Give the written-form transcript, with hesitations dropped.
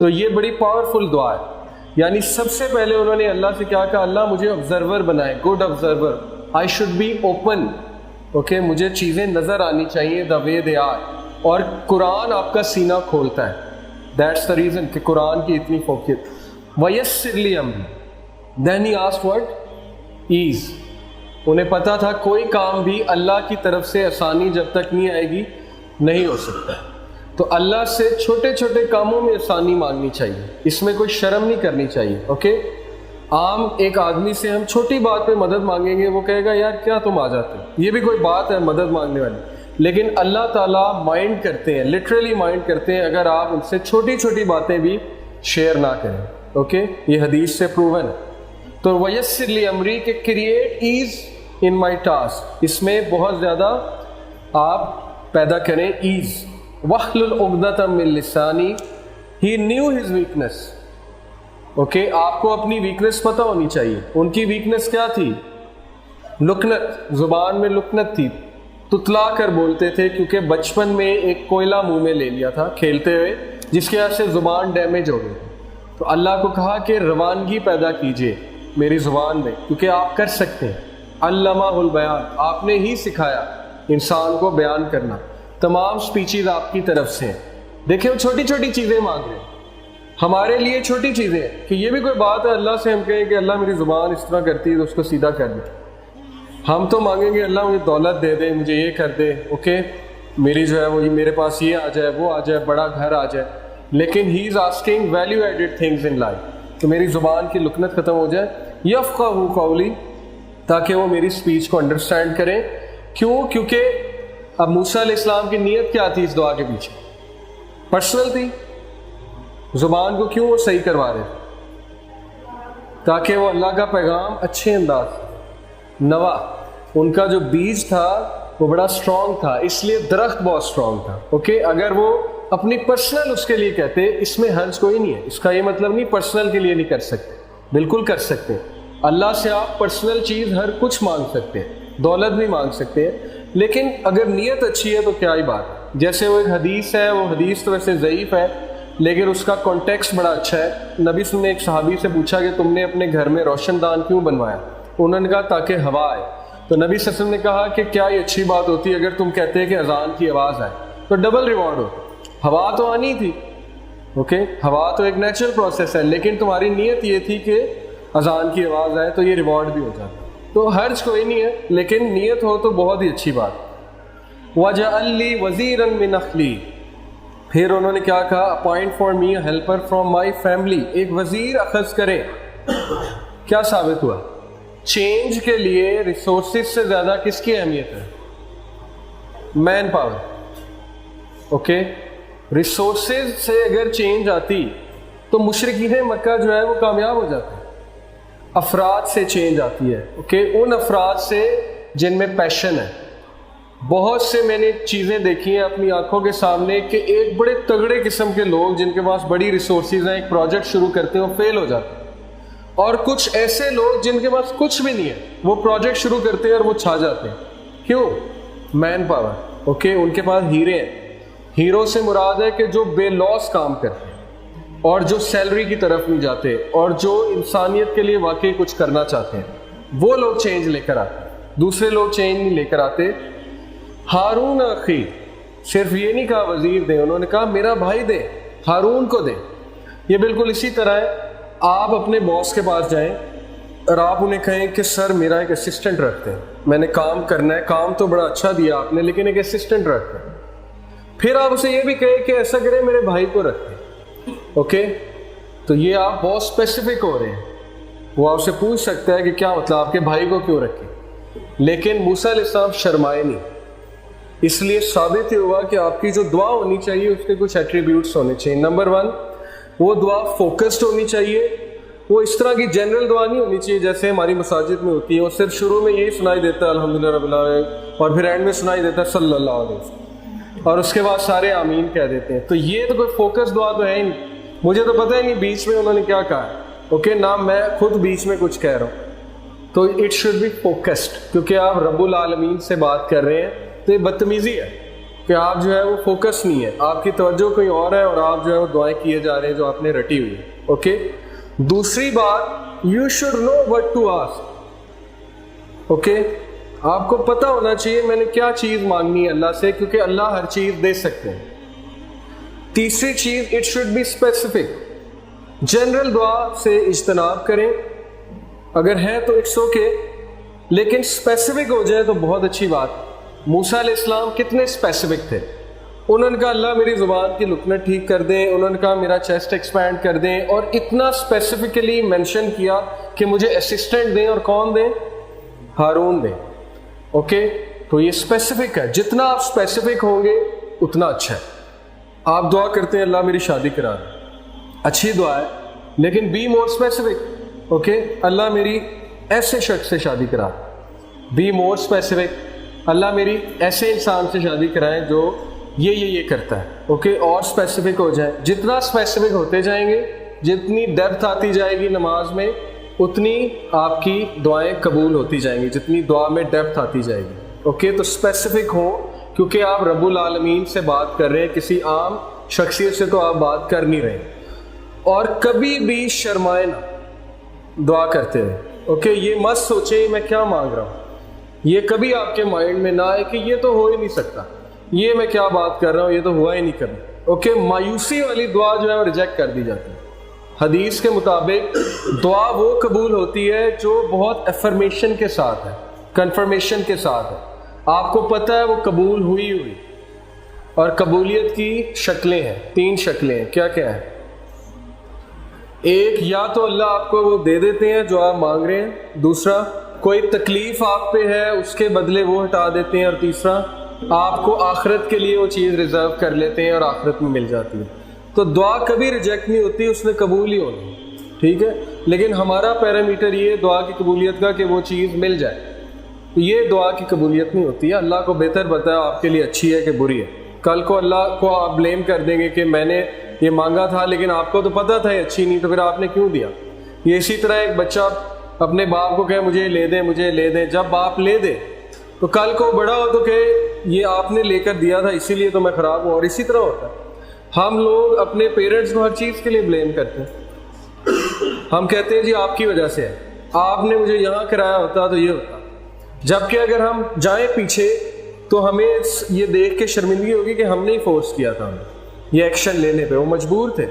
تو یہ بڑی پاورفل دعا ہے. یعنی سب سے پہلے انہوں نے اللہ سے کیا کہا, اللہ مجھے آبزرور بنائے, good observer, I should be open, okay, مجھے چیزیں نظر آنی چاہیے دا وے دے آر. اور قرآن آپ کا سینہ کھولتا ہے, دیٹس دا ریزن کہ قرآن کی اتنی فوقیت. وَيَسِّرْ لِي أَمْرِي, then he asked what? ease. انہیں پتا تھا کوئی کام بھی اللہ کی طرف سے آسانی جب تک نہیں آئے گی نہیں ہو سکتا. تو اللہ سے چھوٹے چھوٹے کاموں میں آسانی مانگنی چاہیے, اس میں کوئی شرم نہیں کرنی چاہیے. اوکے, عام ایک آدمی سے ہم چھوٹی بات پہ مدد مانگیں گے, وہ کہے گا یار کیا تم آ جاتے ہو, یہ بھی کوئی بات ہے مدد مانگنے والی. لیکن اللہ تعالیٰ مائنڈ کرتے ہیں, لٹرلی مائنڈ کرتے ہیں اگر آپ ان سے چھوٹی چھوٹی باتیں بھی شیئر نہ کریں. اوکے, یہ حدیث سے پروون ہے. تو وَيَسِّرْ لِي أَمْرِي کہ کریٹ ایز ان مائی ٹاسک, اس میں بہت زیادہ آپ پیدا کریں ایز. وَاحْلُلْ عُقْدَةً مِّن لِّسَانِي, he knew his weakness. Okay, آپ کو اپنی ویکنس پتہ ہونی چاہیے. ان کی ویکنس کیا تھی؟ لکنت, زبان میں لکنت تھی, تتلا کر بولتے تھے کیونکہ بچپن میں ایک کوئلہ منہ میں لے لیا تھا کھیلتے ہوئے, جس کی وجہ سے زبان ڈیمیج ہو گئی. تو اللہ کو کہا کہ روانگی پیدا کیجئے میری زبان میں, کیونکہ آپ کر سکتے ہیں. علمہ البیان, آپ نے ہی سکھایا انسان کو بیان کرنا. تمام سپیچز آپ کی طرف سے ہیں. دیکھیں وہ چھوٹی چھوٹی چیزیں مانگ رہے ہیں, ہمارے لیے چھوٹی چیزیں ہیں کہ یہ بھی کوئی بات ہے اللہ سے ہم کہیں کہ اللہ میری زبان اس طرح کرتی ہے تو اس کو سیدھا کر دے. ہم تو مانگیں گے اللہ مجھے دولت دے دے, مجھے یہ کر دے, اوکے, میری جو ہے وہ میرے پاس یہ آ جائے, وہ آ جائے, بڑا گھر آ جائے. لیکن he is asking value added things in life, تو میری زبان کی لکنت ختم ہو جائے. یفقہوا قولی, تاکہ وہ میری سپیچ کو انڈرسٹینڈ کریں. کیوں؟ کیونکہ اب موسیٰ علیہ السلام کی نیت کیا تھی اس دعا کے پیچھے؟ پرسنل تھی. زبان کو کیوں وہ صحیح کروا رہے تھے؟ تاکہ وہ اللہ کا پیغام اچھے انداز نوا. ان کا جو بیج تھا وہ بڑا اسٹرانگ تھا, اس لیے درخت بہت اسٹرانگ تھا. اوکے, اگر وہ اپنی پرسنل اس کے لیے کہتے, اس میں حرج کوئی نہیں ہے. اس کا یہ مطلب نہیں پرسنل کے لیے نہیں کر سکتے, بالکل کر سکتے. اللہ سے آپ پرسنل چیز ہر کچھ مانگ سکتے ہیں, دولت بھی مانگ سکتے ہیں, لیکن اگر نیت اچھی ہے تو کیا ہی بات ہے. جیسے وہ ایک حدیث ہے, وہ حدیث تو ویسے ضعیف ہے لیکن اس کا کانٹیکسٹ بڑا اچھا ہے. نبی صلی اللہ علیہ وسلم نے ایک صحابی سے پوچھا کہ تم نے اپنے گھر میں روشن دان کیوں بنوایا؟ انہوں نے کہا تاکہ ہوا آئے. تو نبی صلی اللہ علیہ وسلم نے کہا کہ کیا یہ اچھی بات ہوتی ہے اگر تم کہتے کہ اذان کی آواز آئے تو ڈبل ریوارڈ ہوتا. ہوا تو آنی تھی, اوکے, ہوا تو ایک نیچرل پروسیس ہے, لیکن تمہاری نیت یہ تھی کہ اذان کی آواز آئے تو یہ ریوارڈ بھی ہو جاتا. تو حرج کوئی نہیں ہے, لیکن نیت ہو تو بہت ہی اچھی بات. وَجَعَلْ لِي وَزِيرًا مِّنْ أَخْلِي, پھر انہوں نے کیا کہا, appoint for me a helper from my family, ایک وزیر اخذ کریں. کیا ثابت ہوا؟ چینج کے لیے ریسورسز سے زیادہ کس کی اہمیت ہے؟ Man power. اوکے, ریسورسز سے اگر چینج آتی تو مشرکین مکہ جو ہے وہ کامیاب ہو جاتے ہیں. افراد سے چینج آتی ہے, اوکے, ان افراد سے جن میں پیشن ہے. بہت سے میں نے چیزیں دیکھی ہیں اپنی آنکھوں کے سامنے کہ ایک بڑے تگڑے قسم کے لوگ جن کے پاس بڑی ریسورسز ہیں, ایک پروجیکٹ شروع کرتے ہیں وہ فیل ہو جاتے ہیں. اور کچھ ایسے لوگ جن کے پاس کچھ بھی نہیں ہے, وہ پروجیکٹ شروع کرتے ہیں اور وہ چھا جاتے ہیں. کیوں؟ Man power. اوکے, ان کے پاس ہیرے ہیں. ہیرو سے مراد ہے کہ جو بے لوس کام کرتے ہیں اور جو سیلری کی طرف نہیں جاتے اور جو انسانیت کے لیے واقعی کچھ کرنا چاہتے ہیں, وہ لوگ چینج لے کر آتے ہیں. دوسرے لوگ چینج نہیں لے کر آتے. ہارون اخی, صرف یہ نہیں کہا وزیر دے, انہوں نے کہا میرا بھائی دے, ہارون کو دے. یہ بالکل اسی طرح ہے, آپ اپنے باس کے پاس جائیں اور آپ انہیں کہیں کہ سر میرا ایک اسسٹنٹ رکھتے ہیں, میں نے کام کرنا ہے, کام تو بڑا اچھا دیا آپ نے لیکن ایک اسسٹنٹ رکھتے ہیں. پھر آپ اسے یہ بھی کہیں کہ ایسا کریں میرے بھائی کو رکھتے ہیں. اوکے, تو یہ آپ بہت اسپیسیفک ہو رہے ہیں. وہ آپ سے پوچھ سکتا ہے کہ کیا مطلب آپ کے بھائی کو کیوں رکھیں, لیکن موسیٰ علیہ السلام شرمائے نہیں. اس لیے ثابت ہی ہوا کہ آپ کی جو دعا ہونی چاہیے اس کے کچھ ایٹریبیوٹس ہونے چاہیے. نمبر 1, وہ دعا فوکسڈ ہونی چاہیے. وہ اس طرح کی جنرل دعا نہیں ہونی چاہیے جیسے ہماری مساجد میں ہوتی ہے, وہ صرف شروع میں یہی سنائی دیتا ہے الحمدللہ رب العالمین اور پھر اینڈ میں سنائی دیتا ہے صلی اللہ علیہ وسلم اور اس کے بعد سارے آمین کہہ دیتے ہیں. تو یہ تو کوئی فوکس دعا تو ہے ہی نہیں. مجھے تو پتہ ہی نہیں بیچ میں انہوں نے کیا کہا ہے. اوکے, نہ میں خود بیچ میں کچھ کہہ رہا ہوں. تو اٹ شوڈ بی فوکسڈ, کیونکہ آپ رب العالمین سے بات کر رہے ہیں تو یہ بدتمیزی ہے کہ آپ جو ہے وہ فوکس نہیں ہے, آپ کی توجہ کوئی اور ہے اور آپ جو ہے وہ دعائیں کیے جا رہے ہیں جو آپ نے رٹی ہوئی ہے. اوکے, دوسری بات, you should know what to ask. Okay, آپ کو پتہ ہونا چاہیے میں نے کیا چیز مانگنی ہے اللہ سے, کیونکہ اللہ ہر چیز دے سکتے ہیں. تیسری چیز, it should be specific. General دعا سے اجتناب کریں, اگر ہے تو اٹس اوکے, لیکن اسپیسیفک ہو جائے تو بہت اچھی بات. موسیٰ علیہ السلام کتنے اسپیسیفک تھے, انہوں نے کہا اللہ میری زبان کی لکنت ٹھیک کر دیں, انہوں نے کہا میرا چیسٹ ایکسپینڈ کر دیں, اور اتنا اسپیسیفکلی مینشن کیا کہ مجھے اسسٹنٹ دیں, اور کون دیں؟ ہارون دیں. اوکے, تو یہ اسپیسیفک ہے, جتنا آپ اسپیسیفک ہوں گے اتنا اچھا ہے. آپ دعا کرتے ہیں اللہ میری شادی کرا دیں, اچھی دعا ہے, لیکن بی مور اسپیسیفک. اوکے, اللہ میری ایسے شخص سے شادی کرا, بی مور اسپیسیفک. اللہ میری ایسے انسان سے شادی کرائیں جو یہ کرتا ہے. اوکے, اور اسپیسیفک ہو جائیں. جتنا اسپیسیفک ہوتے جائیں گے, جتنی ڈیپتھ آتی جائے گی نماز میں, اتنی آپ کی دعائیں قبول ہوتی جائیں گی, جتنی دعا میں ڈیپتھ آتی جائے گی. اوکے, تو اسپیسیفک ہو, کیونکہ آپ رب العالمین سے بات کر رہے ہیں, کسی عام شخصیت سے تو آپ بات کر نہیں رہے. اور کبھی بھی شرمائے نہ دعا کرتے ہوئے. اوکے, یہ مت سوچیں میں کیا مانگ رہا ہوں, یہ کبھی آپ کے مائنڈ میں نہ آئے کہ یہ تو ہو ہی نہیں سکتا, یہ میں کیا بات کر رہا ہوں, یہ تو ہوا ہی نہیں کرنا. اوکے, مایوسی والی دعا جو ہے وہ ریجیکٹ کر دی جاتی ہے. حدیث کے مطابق دعا وہ قبول ہوتی ہے جو بہت افرمیشن کے ساتھ ہے, کنفرمیشن کے ساتھ ہے, آپ کو پتہ ہے وہ قبول ہوئی. اور قبولیت کی شکلیں ہیں, 3 شکلیں ہیں. کیا کیا ہے؟ ایک, یا تو اللہ آپ کو وہ دے دیتے ہیں جو آپ مانگ رہے ہیں. دوسرا, کوئی تکلیف آپ پہ ہے اس کے بدلے وہ ہٹا دیتے ہیں. اور تیسرا, آپ کو آخرت کے لیے وہ چیز ریزرو کر لیتے ہیں اور آخرت میں مل جاتی ہے. تو دعا کبھی ریجیکٹ نہیں ہوتی, اس نے قبول ہی ہونی. ٹھیک ہے, لیکن ہمارا پیرامیٹر یہ دعا کی قبولیت کا کہ وہ چیز مل جائے. یہ دعا کی قبولیت نہیں ہوتی ہے. اللہ کو بہتر پتہ ہے آپ کے لیے اچھی ہے کہ بری ہے. کل کو اللہ کو آپ بلیم کر دیں گے کہ میں نے یہ مانگا تھا لیکن آپ کو تو پتہ تھا یہ اچھی نہیں, تو پھر آپ نے کیوں دیا. یہ اسی طرح ایک بچہ اپنے باپ کو کہے مجھے لے دیں مجھے لے دیں, جب باپ لے دے تو کل کو بڑا ہو تو کہ یہ آپ نے لے کر دیا تھا اسی لیے تو میں خراب ہوں. اور اسی طرح ہوتا ہے, ہم لوگ اپنے پیرنٹس کو ہر چیز کے لیے بلیم کرتے ہیں. ہم کہتے ہیں جی آپ کی وجہ سے ہے, آپ نے مجھے یہاں کرایا ہوتا تو یہ ہوتا. جبکہ اگر ہم جائیں پیچھے تو ہمیں یہ دیکھ کے شرمندگی ہوگی کہ ہم نے ہی فورس کیا تھا, ہمیں یہ ایکشن لینے پہ, وہ مجبور تھے.